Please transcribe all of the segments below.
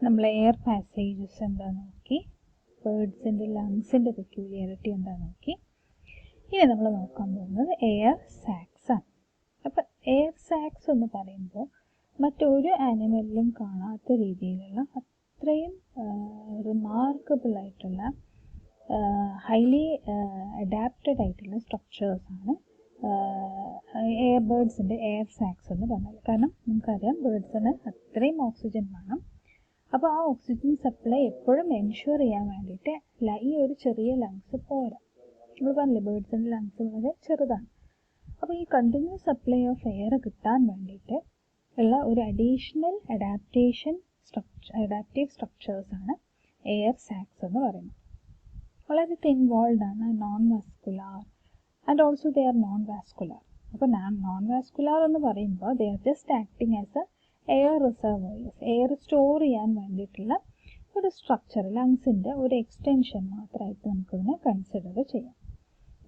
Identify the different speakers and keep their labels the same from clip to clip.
Speaker 1: നമ്മൾ air passages എന്താണെന്ന് നോക്കി, ബേർഡ്സിൻ്റെ ലങ്സിൻ്റെ പെക്യൂലിയറിറ്റി എന്താണെന്ന് നോക്കി. ഇനി നമ്മൾ നോക്കാൻ പോകുന്നത് എയർ സാക്സ് ആണ്. അപ്പം എയർ സാക്സ് എന്ന് പറയുമ്പോൾ മറ്റൊരു ആനിമലിലും കാണാത്ത രീതിയിലുള്ള അത്രയും റിമാർക്കബിൾ ആയിട്ടുള്ള ഹൈലി അഡാപ്റ്റഡ് ആയിട്ടുള്ള സ്ട്രക്ചേഴ്സാണ് എയർ ബേർഡ്സിൻ്റെ എയർ സാക്സ് എന്ന് പറഞ്ഞാൽ. കാരണം നമുക്കറിയാം ബേർഡ്സിന് അത്രയും ഓക്സിജൻ വേണം. അപ്പോൾ ആ ഓക്സിജൻ സപ്ലൈ എപ്പോഴും എൻഷുർ ചെയ്യാൻ വേണ്ടിയിട്ട് ഈ ഒരു ചെറിയ ലങ്സ് പോരാ. നമ്മൾ പറഞ്ഞില്ലേ ബേർഡ്സിൻ്റെ ലങ്സ് വളരെ ചെറുതാണ്. അപ്പോൾ ഈ കണ്ടിന്യൂസ് സപ്ലൈ ഓഫ് എയർ കിട്ടാൻ വേണ്ടിയിട്ട് ഉള്ള ഒരു അഡീഷണൽ അഡാപ്റ്റീവ് സ്ട്രക്ചേഴ്സാണ് എയർ സാക്സ് എന്ന് പറയുന്നത്. വളരെ തിൻ വാൾഡ് ആണ്, non vascular and also they are non vascular. അപ്പോൾ നോൺ വാസ്കുലാർ എന്ന് പറയുമ്പോൾ they are just acting as A air reservoirs, air store ചെയ്യാൻ വേണ്ടിയിട്ടുള്ള ഒരു സ്ട്രക്ചർ, ലങ്സിൻ്റെ ഒരു എക്സ്റ്റൻഷൻ മാത്രമായിട്ട് നമുക്കിതിനെ കൺസിഡർ ചെയ്യാം.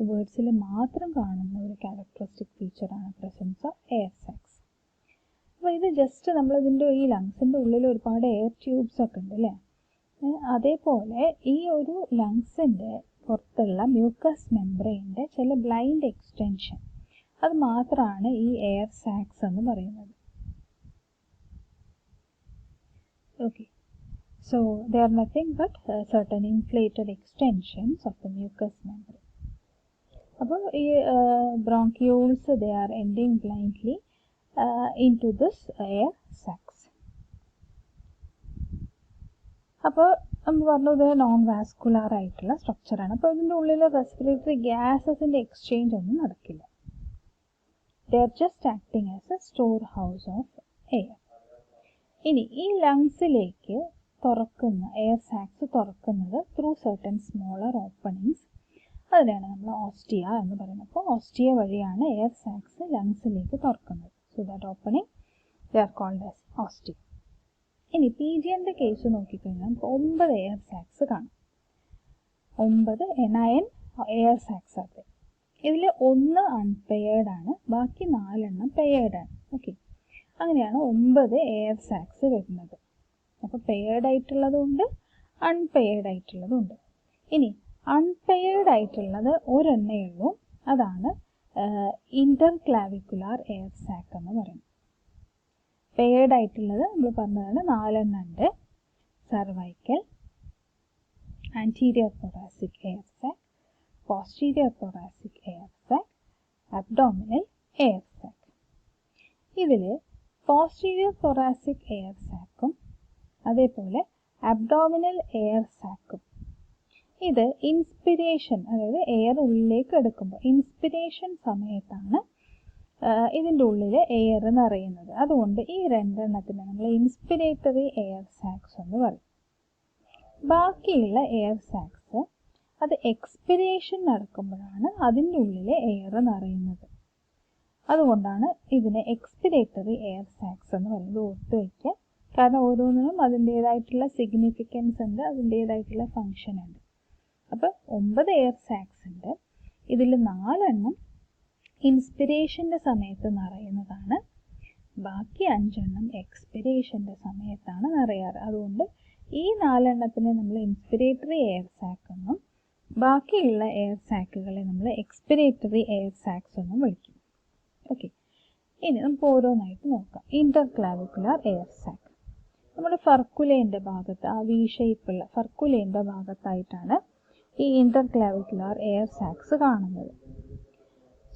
Speaker 1: ബേർഡ്സിൽ മാത്രം കാണുന്ന ഒരു ക്യാരക്ടറിസ്റ്റിക് ഫീച്ചറാണ് പ്രസൻസ് ഓഫ് എയർ സാക്സ്. അപ്പോൾ ഇത് ജസ്റ്റ് നമ്മളിതിൻ്റെ ഈ ലങ്സിൻ്റെ ഉള്ളിൽ ഒരുപാട് എയർ ട്യൂബ്സ് ഒക്കെ ഉണ്ട് അല്ലേ. അതേപോലെ ഈ ഒരു ലങ്സിൻ്റെ പുറത്തുള്ള മ്യൂക്കസ് മെംബ്രെയിൻ്റെ ചില ബ്ലൈൻഡ് എക്സ്റ്റൻഷൻ, അത് മാത്രമാണ് ഈ എയർ സാക്സ് എന്ന് പറയുന്നത്. Okay, so they are nothing but certain inflated extensions of the mucous membrane. അപ്പോൾ ഈ bronchioles they are ending blindly into this air sacs. അപ്പോൾ നമ്മൾ പറഞ്ഞത് നോൺ വാസ്കുലാർ ആയിട്ടുള്ള സ്ട്രക്ചറാണ്. അപ്പോൾ ഇതിൻ്റെ ഉള്ളിൽ റെസ്പിറേറ്ററി ഗ്യാസസിൻ്റെ എക്സ്ചേഞ്ച് ഒന്നും നടക്കില്ല. they are just acting as a storehouse of air. ഇനി ഈ ലങ്സിലേക്ക് തുറക്കുന്ന എയർ സാക്സ് തുറക്കുന്നത് ത്രൂ സർട്ടൻ സ്മോളർ ഓപ്പണിങ്സ്, അതിനാണ് നമ്മൾ ഓസ്റ്റിയ എന്ന് പറയുന്നത്. അപ്പോൾ ഓസ്റ്റിയ വഴിയാണ് എയർ സാക്സ് ലങ്സിലേക്ക് തുറക്കുന്നത്. So that opening they are called as ostia. ഇനി പീജിയൻ്റെ കേസ് നോക്കിക്കഴിഞ്ഞാൽ 9 എയർ സാക്സ് കാണും. 9 എയർ സാക്സ് ആണ്. ഇതിൽ 1 അൺപെയർഡ് ആണ്, ബാക്കി 4 പെയർഡ് ആണ്. ഓക്കെ, അങ്ങനെയാണ് 9 എയർ സാക്സ് വരുന്നത്. അപ്പോൾ പെയർഡ് ആയിട്ടുള്ളതുണ്ട്, അൺപെയർഡ് ആയിട്ടുള്ളതുണ്ട്. ഇനി അൺപെയർഡ് ആയിട്ടുള്ളത് ഒരെണ്ണേ ഉള്ളൂ, അതാണ് ഇന്റർക്ലാവിക്കുലാർ എയർ സാക്ക് എന്ന് പറയുന്നത്. പെയർഡ് ആയിട്ടുള്ളത് നമ്മൾ പറഞ്ഞതാണ് 4 ഉണ്ട്. Cervical, anterior thoracic air sac, posterior thoracic air sac, abdominal air sac. ഇതിൽ പോസ്റ്റീരിയർ thoracic എയർ സാക്കും അതേപോലെ അബ്ഡോമിനൽ എയർ സാക്കും ഇത് ഇൻസ്പിരേഷൻ, അതായത് എയർ ഉള്ളിലേക്ക് എടുക്കുമ്പോൾ ഇൻസ്പിരേഷൻ സമയത്താണ് ഇതിൻ്റെ ഉള്ളിൽ എയർ നിറയുന്നത്. അതുകൊണ്ട് ഈ 2 എണ്ണത്തിന് നമ്മൾ ഇൻസ്പിരേറ്ററി എയർ സാക്സ് എന്ന് പറയും. ബാക്കിയുള്ള എയർ സാക്സ് അത് എക്സ്പിരേഷൻ നടക്കുമ്പോഴാണ് അതിൻ്റെ ഉള്ളിൽ എയർ നിറയുന്നത്. അതുകൊണ്ടാണ് ഇതിനെ എക്സ്പിരേറ്ററി എയർ സാക്സ് എന്ന് പറയുന്നത്. ഓർത്ത് വയ്ക്കുക, കാരണം ഓരോന്നിനും അതിൻ്റേതായിട്ടുള്ള സിഗ്നിഫിക്കൻസ് ഉണ്ട്, അതിൻ്റേതായിട്ടുള്ള ഫങ്ഷൻ ഉണ്ട്. അപ്പോൾ 9 എയർ സാക്സ് ഉണ്ട്. ഇതിൽ 4 ഇൻസ്പിരേഷൻ്റെ സമയത്ത് നിറയുന്നതാണ്, ബാക്കി 5 എക്സ്പിരേഷൻ്റെ സമയത്താണ് നിറയാറ്. അതുകൊണ്ട് ഈ 4 നമ്മൾ ഇൻസ്പിരേറ്ററി എയർ സാക്ക് എന്നും ബാക്കിയുള്ള എയർ സാക്കുകളെ നമ്മൾ എക്സ്പിരേറ്ററി എയർ സാക്സ് എന്നും വിളിക്കും. ഓക്കെ, ഇനി നമുക്ക് ഓരോന്നായിട്ട് നോക്കാം. ഇന്റർക്ലാവിക്കുലാർ എയർ സാക്ക് നമ്മുടെ ഫർക്കുലേൻ്റെ ഭാഗത്ത്, ആ വി ഷേപ്പുള്ള ഫർക്കുലേൻ്റെ ഭാഗത്തായിട്ടാണ് ഈ ഇന്റർക്ലാവിക്കുലാർ എയർ സാക്സ് കാണുന്നത്.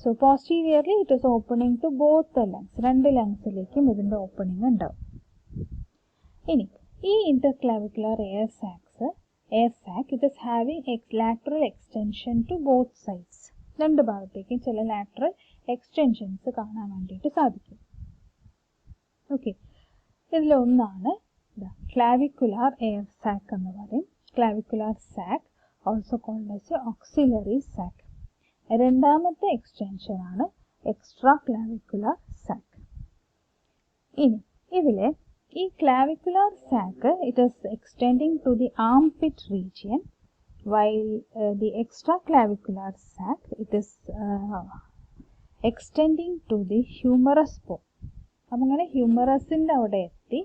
Speaker 1: So posteriorly it is opening to both the lungs, 2 ലങ്സിലേക്കും ഇതിൻ്റെ ഓപ്പണിംഗ് ഉണ്ടാവും. ഇനി ഈ interclavicular air sac it is having lateral extension to both sides. 2 ഭാഗത്തേക്കും ചില ലാറ്ററൽ എക്സ്റ്റൻഷൻസ് കാണാൻ വേണ്ടിയിട്ട് സാധിക്കും. ഓക്കെ, ഇതിലൊന്നാണ് ക്ലാവിക്കുലാർ എയർ സാക്ക് എന്ന് പറയും. Clavicular sac also called as axillary sac. രണ്ടാമത്തെ എക്സ്റ്റൻഷനാണ് എക്സ്ട്രാ ക്ലാവിക്കുലാർ സാക്ക്. ഇനി ഇതിലെ ഈ clavicular sac it is extending to the armpit region, while the extraclavicular sac it is extending to the humerus bone. അങ്ങനെ ഹ്യൂമറസിൻ്റെ അവിടെ എത്തി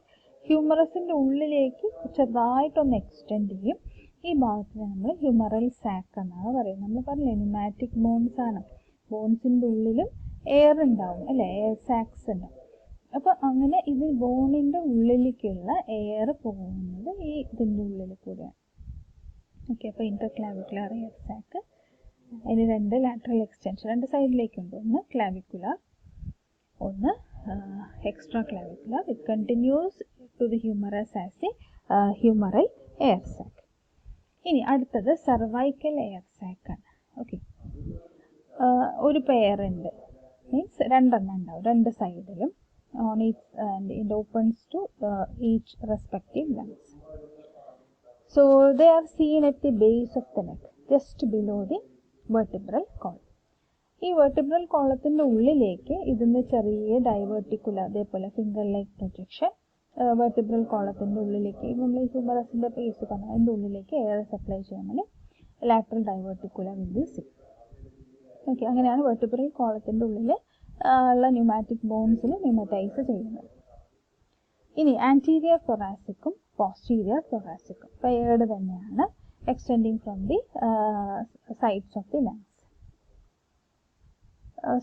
Speaker 1: ഹ്യൂമറസിൻ്റെ ഉള്ളിലേക്ക് ചെറുതായിട്ടൊന്ന് എക്സ്റ്റെൻഡ് ചെയ്യും. ഈ ഭാഗത്തിന് നമ്മൾ ഹ്യൂമറൽ സാക്ക് എന്നാണ് പറയുന്നത്. നമ്മൾ പറഞ്ഞില്ലേ ന്യൂമാറ്റിക് ബോൺസ് ആണ്, ബോൺസിൻ്റെ ഉള്ളിലും എയർ ഉണ്ടാവും അല്ലേ, എയർ സാക്സ് ഉണ്ടാവും. അപ്പോൾ അങ്ങനെ ഇത് ബോണിൻ്റെ ഉള്ളിലേക്കുള്ള എയർ പോകുന്നത് ഈ ഇതിൻ്റെ ഉള്ളിൽ കൂടെയാണ്. ഓക്കെ, അപ്പോൾ ഇന്റർക്ലാവിക്കുലർ എയർ സാക്ക്. അതിന് 2 ലാറ്ററൽ എക്സ്റ്റൻഷൻ 2 സൈഡിലേക്കുണ്ട്. ഒന്ന് ക്ലാവിക്കുലർ, ഒന്ന് extra clavicular. It continues to the humerus as a humeral air sac. ഇനി അടുത്തത് സർവൈക്കൽ എയർ സാക്കാണ്. ഓക്കെ, ഒരു പെയർ ഉണ്ട്, മീൻസ് 2 ഉണ്ടാവും 2 സൈഡിലും. on each and it opens to each respective lungs. So they are seen at the base of the neck, just below the vertebral column. ഈ vertebral കോളത്തിൻ്റെ ഉള്ളിലേക്ക് ഇതിന് ചെറിയ ഡൈവേർട്ടിക്കുലർ അതേപോലെ ഫിംഗർ ലൈക്ക് പ്രൊജക്ഷൻ വെർട്ടിബ്രൽ കോളത്തിൻ്റെ ഉള്ളിലേക്ക് നമ്മൾ ഈ ഹ്യൂമറസിൻ്റെ പേസ് പറഞ്ഞാൽ അതിൻ്റെ ഉള്ളിലേക്ക് എയർ സപ്ലൈ ചെയ്യാൻ lateral diverticular will be seen. Okay, അങ്ങനെയാണ് വെർട്ടിബ്രൽ കോളത്തിൻ്റെ ഉള്ളിൽ ഉള്ള ന്യൂമാറ്റിക് ബോൺസിൽ ന്യൂമറ്റൈസ് ചെയ്യുന്നത്. ഇനി ആൻറ്റീരിയർ തൊറാസിക്കും പോസ്റ്റീരിയർ തൊറാസിക്കും പെയർഡ് തന്നെയാണ്, extending from the sides of the lungs.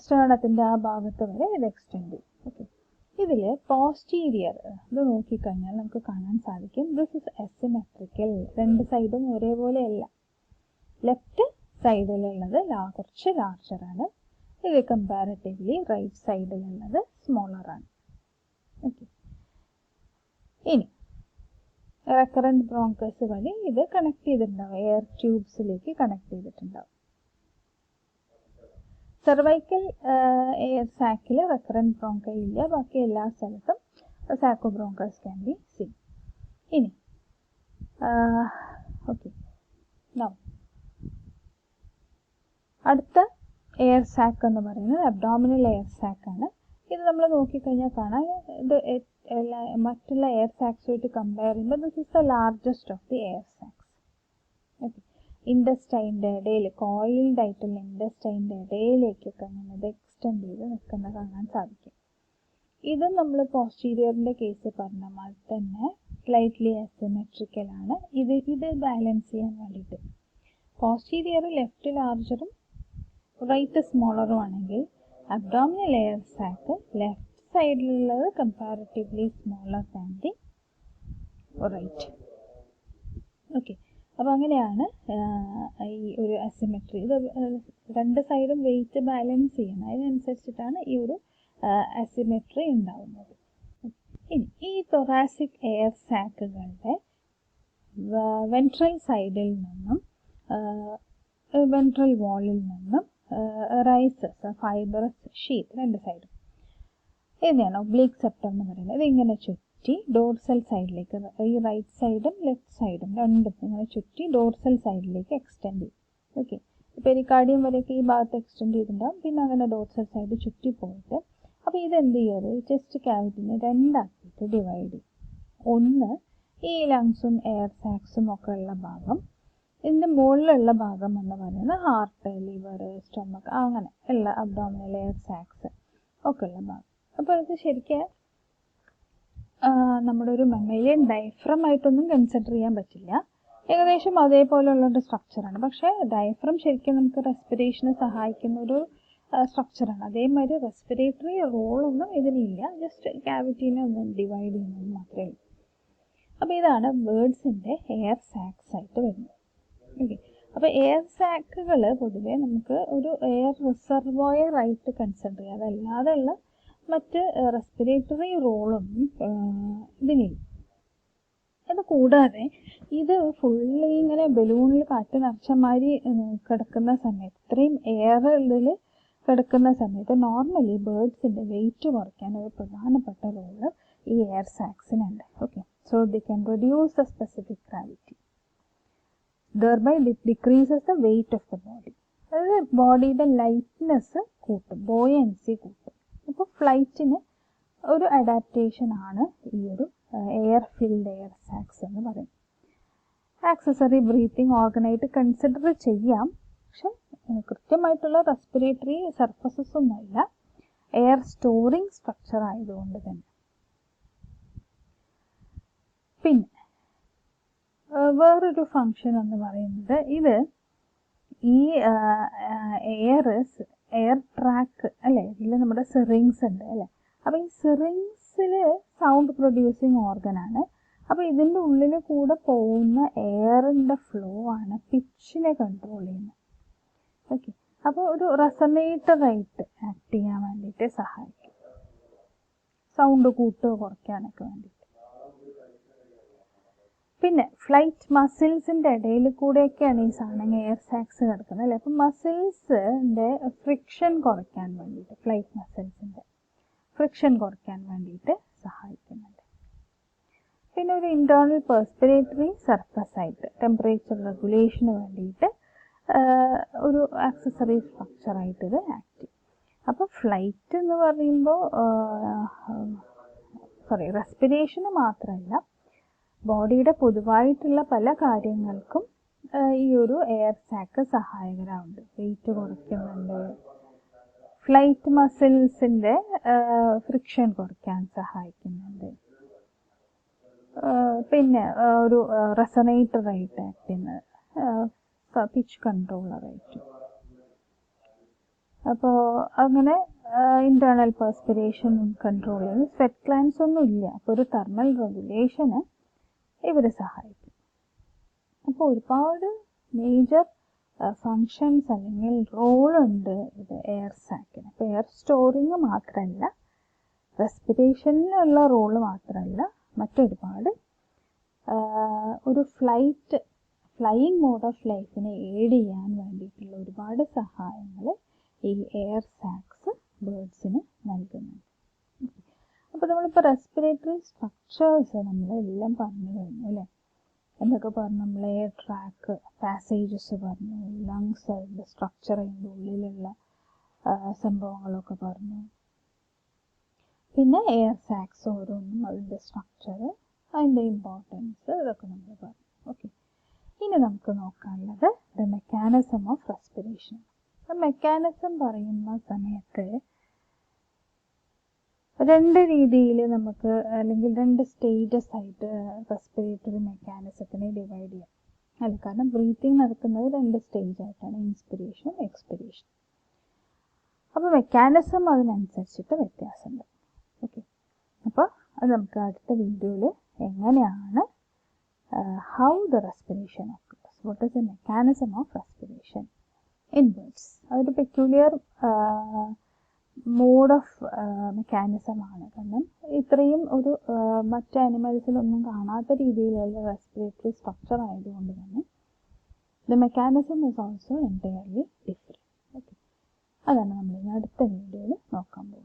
Speaker 1: സ്റ്റേണത്തിൻ്റെ ആ ഭാഗത്ത് വരെ ഇത് എക്സ്റ്റെൻഡ് ചെയ്യും. ഓക്കെ, ഇതിൽ പോസ്റ്റീരിയർ ഇത് നോക്കിക്കഴിഞ്ഞാൽ നമുക്ക് കാണാൻ സാധിക്കും ദിസ് ഇസ് അസിമെട്രിക്കൽ. 2 സൈഡും ഒരേപോലെയല്ല. ലെഫ്റ്റ് സൈഡിലുള്ളത് കുറച്ച് ലാർജറാണ്, ഇത് കമ്പാരിറ്റീവ്ലി റൈറ്റ് സൈഡിലുള്ളത് സ്മോളറാണ്. ഓക്കെ, ഇനി റെക്കറൻറ്റ് ബ്രോങ്കസ് വഴി ഇത് കണക്ട് ചെയ്തിട്ടുണ്ടാവും, എയർ ട്യൂബ്സിലേക്ക് കണക്ട് ചെയ്തിട്ടുണ്ടാവും. സെർവൈക്കൽ എയർ സാക്കിൽ റെക്കറൻറ്റ് ബ്രോങ്കൈ ഇല്ല, ബാക്കി എല്ലാ സ്ഥലത്തും Sako bronchus can be seen. ഇനി ഓക്കെ, അടുത്ത എയർ സാക്ക് എന്ന് പറയുന്നത് അബ്ഡോമിനൽ എയർ സാക്കാണ്. ഇത് നമ്മൾ നോക്കിക്കഴിഞ്ഞാൽ കാണാൻ ഇത് മറ്റുള്ള എയർ സാക്സുമായിട്ട് കമ്പയർ ചെയ്യുമ്പോൾ this is the largest of the air sacs. Okay, ഇൻഡസ്റ്റൈൻ്റെ ഇടയിൽ കോയിൽഡ് ആയിട്ടുള്ള ഇൻഡസ്റ്റൈൻ്റെ ഇടയിലേക്കൊക്കെ അങ്ങനെ ഇത് എക്സ്റ്റെൻഡ് ചെയ്ത് നിൽക്കുന്നത് കാണാൻ സാധിക്കും. ഇത് നമ്മൾ പോസ്റ്റീരിയറിൻ്റെ കേസ് പറഞ്ഞ മാതിരി തന്നെ സ്ലൈറ്റ്ലി അസിമെട്രിക്കലാണ്. ഇത് ബാലൻസ് ചെയ്യാൻ വേണ്ടിയിട്ട് പോസ്റ്റീരിയർ ലെഫ്റ്റ് ലാർജറും റൈറ്റ് സ്മോളറും ആണെങ്കിൽ അബ്ഡോമിനൽ എയർ സാക്ക് ലെഫ്റ്റ് സൈഡിലുള്ളത് comparatively smaller than the right. Okay, അപ്പോൾ അങ്ങനെയാണ് ഈ ഒരു അസിമെട്രി. ഇത് 2 സൈഡും വെയിറ്റ് ബാലൻസ് ചെയ്യണം, അതിനനുസരിച്ചിട്ടാണ് ഈ ഒരു അസിമെട്രി ഉണ്ടാവുന്നത്. ഇനി ഈ തൊറാസിക് എയർ സാക്കുകളുടെ വെൻട്രൽ സൈഡിൽ നിന്നും വെൻട്രൽ വാളിൽ നിന്നും റൈസസ് ഫൈബറസ് ഷീറ്റ് 2 സൈഡും ഇതിനെയാണ് ഒബ്ലീക്ക് സെപ്റ്റം എന്ന് പറയുന്നത്. ഇതിങ്ങനെ ചുറ്റി ഡോർസൽ സൈഡിലേക്ക്, ഈ റൈറ്റ് സൈഡും ലെഫ്റ്റ് സൈഡും രണ്ടും ഇങ്ങനെ ചുറ്റി ഡോർസൽ സൈഡിലേക്ക് എക്സ്റ്റെൻഡ് ചെയ്യും. ഓക്കെ, പെരിക്കാർഡിയം വരെയൊക്കെ ഈ ഭാഗത്ത് എക്സ്റ്റെൻഡ് ചെയ്തിട്ടുണ്ടാകും, പിന്നെ അങ്ങനെ ഡോർസൽ സൈഡ് ചുറ്റി പോയിട്ട് അപ്പോൾ ഇതെന്ത് ചെയ്യുന്നത് ചെസ്റ്റ് ക്യാവിറ്റിനെ 2 ആക്കിയിട്ട് ഡിവൈഡ് ചെയ്യും. ഒന്ന് ഈ ലങ്സും എയർ സാക്സും ഒക്കെ ഉള്ള ഭാഗം, ഇതിൻ്റെ മുകളിലുള്ള ഭാഗം എന്ന് പറയുന്നത് ഹാർട്ട്, ലിവർ, സ്റ്റൊമക്ക് അങ്ങനെ ഉള്ള അബ്ഡോമിനൽ എയർ സാക്സ് ഒക്കെ ഉള്ള ഭാഗം. അപ്പോൾ ഇത് ശരിക്കും നമ്മുടെ ഒരു മമ്മേലിയൻ ഡയഫ്രം ആയിട്ടൊന്നും കൺസിഡർ ചെയ്യാൻ പറ്റില്ല. ഏകദേശം അതേപോലെയുള്ളൊരു സ്ട്രക്ചറാണ്. പക്ഷേ ഡയഫ്രം ശരിക്കും നമുക്ക് റെസ്പിറേഷന് സഹായിക്കുന്ന ഒരു സ്ട്രക്ചറാണ്. അതേമാതിരി റെസ്പിറേറ്ററി റോളൊന്നും ഇതിനില്ല, ജസ്റ്റ് ക്യാവിറ്റീനെ ഒന്ന് ഡിവൈഡ് ചെയ്യുന്നത് മാത്രമേ ഉള്ളൂ. അപ്പോൾ ഇതാണ് ബേർഡ്സിൻ്റെ എയർ സാക്സ് ആയിട്ട് വരുന്നത്. ഓക്കെ, അപ്പോൾ എയർ സാക്കുകൾ പൊതുവെ നമുക്ക് ഒരു എയർ റിസർവോയർ ആയിട്ട് കൺസിഡർ ചെയ്യാം. അതല്ലാതെ ഉള്ള മറ്റ് റെസ്പിറേറ്ററി റോളൊന്നും ഇതിനില്ല. അത് കൂടാതെ ഇത് ഫുള്ളി ഇങ്ങനെ ബലൂണിൽ കാറ്റ് നിറച്ച മാതിരി കിടക്കുന്ന സമയത്ത്, ഇത്രയും എയർ ഇതിൽ കിടക്കുന്ന സമയത്ത് നോർമലി ബേർഡ്സിൻ്റെ വെയിറ്റ് കുറയ്ക്കാൻ ഒരു പ്രധാനപ്പെട്ട റോള് ഈ എയർ സാക്സിനുണ്ട്. Okay, so the can reduce the specific gravity, thereby decreases the weight of the body. അതായത് ബോഡിയുടെ ലൈറ്റ്നെസ് കൂട്ടും, ബോയൻസി കൂട്ടും. ഇപ്പോൾ ഫ്ലൈറ്റിന് ഒരു അഡാപ്റ്റേഷൻ ആണ് ഈ ഒരു എയർ ഫിൽഡ് എയർ സാക്സ് എന്ന് പറയുന്നത്. ആക്സസറി ബ്രീത്തിങ് ഓർഗനായിട്ട് കൺസിഡർ ചെയ്യാം, പക്ഷെ കൃത്യമായിട്ടുള്ള റെസ്പിറേറ്ററി സർഫസസ് ഒന്നുമില്ല, എയർ സ്റ്റോറിങ് സ്ട്രക്ചർ ആയതുകൊണ്ട് തന്നെ. വേറൊരു ഫങ്ഷൻ എന്ന് പറയുന്നത് ഇത് ഈ എയർ ട്രാക്ക് അല്ലേ, ഇതിൽ നമ്മുടെ സിറിങ്സ് ഉണ്ട് അല്ലേ. അപ്പോൾ ഈ സിറിങ്സിൽ സൗണ്ട് പ്രൊഡ്യൂസിങ് ഓർഗനാണ്. അപ്പോൾ ഇതിൻ്റെ ഉള്ളിൽ കൂടെ പോകുന്ന എയറിൻ്റെ ഫ്ലോ ആണ് പിച്ചിനെ കൺട്രോൾ ചെയ്യുന്നത്. ഓക്കെ, അപ്പോൾ ഒരു റെസൊനേറ്ററായിട്ട് ആക്ട് ചെയ്യാൻ വേണ്ടിയിട്ട് സഹായിക്കും, സൗണ്ട് കൂട്ടുകയോ കുറയ്ക്കാനൊക്കെ വേണ്ടിയിട്ട്. പിന്നെ ഫ്ലൈറ്റ് മസിൽസിൻ്റെ ഇടയിൽ കൂടെയൊക്കെയാണ് ഈ സാധനം എയർ സാക്സ് കിടക്കുന്നത് അല്ലേ. അപ്പം മസിൽസിൻ്റെ ഫ്രിക്ഷൻ കുറയ്ക്കാൻ വേണ്ടിയിട്ട്, ഫ്ലൈറ്റ് മസിൽസിൻ്റെ ഫ്രിക്ഷൻ കുറയ്ക്കാൻ വേണ്ടിയിട്ട് സഹായിക്കുന്നുണ്ട്. പിന്നെ ഒരു ഇൻറ്റേർണൽ പെർസ്പിറേറ്ററി സർഫസ് ആയിട്ട് ടെമ്പറേച്ചർ റെഗുലേഷന് വേണ്ടിയിട്ട് ഒരു ആക്സസറി സ്ട്രക്ചറായിട്ട് ഇത് ആക്ട് ചെയ്യും. അപ്പോൾ ഫ്ലൈറ്റ് എന്ന് പറയുമ്പോൾ റെസ്പിറേഷന് മാത്രമല്ല, ബോഡിയുടെ പൊതുവായിട്ടുള്ള പല കാര്യങ്ങൾക്കും ഈ ഒരു എയർ സാക്ക് സഹായകരമുണ്ട്. വെയിറ്റ് കുറയ്ക്കുന്നുണ്ട്, ഫ്ലൈറ്റ് മസിൽസിൻ്റെ ഫ്രിക്ഷൻ കുറയ്ക്കാൻ സഹായിക്കുന്നുണ്ട്, പിന്നെ ഒരു റെസൊനേറ്ററായിട്ട് ആക്ട് ചെയ്യുന്നത്, പിച്ച് കൺട്രോളറായിട്ട്. അപ്പോൾ അങ്ങനെ ഇൻറ്റേർണൽ പെർസ്പിറേഷൻ കൺട്രോൾ ചെയ്യുന്നു. സ്വെറ്റ് ഗ്ലാൻസ് ഒന്നും ഇല്ല, അപ്പോൾ ഒരു തെർമൽ റെഗുലേഷന് ഇവർ സഹായിക്കും. അപ്പോൾ ഒരുപാട് മേജർ ഫങ്ഷൻസ് അല്ലെങ്കിൽ റോളുണ്ട് ഇത് എയർ സാക്കിന്. അപ്പോൾ എയർ സ്റ്റോറിങ് മാത്രമല്ല, റെസ്പിറേഷനിലുള്ള റോള് മാത്രമല്ല, മറ്റൊരുപാട് ഒരു ഫ്ലൈയിങ് മോഡ് ഓഫ് ലൈഫിനെ എയ്ഡ് ചെയ്യാൻ വേണ്ടിയിട്ടുള്ള ഒരുപാട് സഹായങ്ങൾ ഈ എയർ സാക്സ് ബേർഡ്സിന് നൽകുന്നുണ്ട്. അപ്പോൾ നമ്മളിപ്പോൾ റെസ്പിറേറ്ററി സ്ട്രക്ചേഴ്സ് നമ്മളെല്ലാം പറഞ്ഞു കഴിഞ്ഞു അല്ലേ. എന്തൊക്കെ പറഞ്ഞു? നമ്മൾ എയർ ട്രാക്ക്, പാസേജസ് പറഞ്ഞു, ലങ്സ്, അതിൻ്റെ സ്ട്രക്ചർ, അതിൻ്റെ ഉള്ളിലുള്ള സംഭവങ്ങളൊക്കെ പറഞ്ഞു. പിന്നെ എയർ സാക്സ് ഓരോന്നും അതിൻ്റെ സ്ട്രക്ചർ, അതിൻ്റെ ഇമ്പോർട്ടൻസ്, ഇതൊക്കെ നമ്മൾ പറഞ്ഞു. ഓക്കെ, ഇനി നമുക്ക് നോക്കാനുള്ളത് the mechanism of respiration. Mechanism പറയുന്ന സമയത്ത് രണ്ട് രീതിയിൽ നമുക്ക്, അല്ലെങ്കിൽ രണ്ട് സ്റ്റേജസ് ആയിട്ട് റെസ്പിറേറ്ററി മെക്കാനിസത്തിനെ ഡിവൈഡ് ചെയ്യാം അല്ല. കാരണം ബ്രീത്തിങ് നടക്കുന്നത് രണ്ട് സ്റ്റേജ് ആയിട്ടാണ്, ഇൻസ്പിറേഷനും എക്സ്പിറേഷൻ. അപ്പോൾ മെക്കാനിസം അതിനനുസരിച്ചിട്ട് വ്യത്യാസമുണ്ട്. ഓക്കെ, അപ്പോൾ അത് നമുക്ക് അടുത്ത വീഡിയോയിൽ എങ്ങനെയാണ് how the respiration occurs, what is the mechanism of respiration in birds. അതൊരു പെക്യുലിയർ മോഡ് ഓഫ് മെക്കാനിസം ആണ്. കാരണം ഇത്രയും ഒരു മറ്റ് ആനിമൽസിലൊന്നും കാണാത്ത രീതിയിലുള്ള റെസ്പിറേറ്ററി സ്ട്രക്ചർ ആയതുകൊണ്ട് തന്നെ the mechanism is also entirely different. Okay, അതാണ് നമ്മൾ ഇനി അടുത്ത വീഡിയോയിൽ നോക്കാൻ പോകുന്നത്.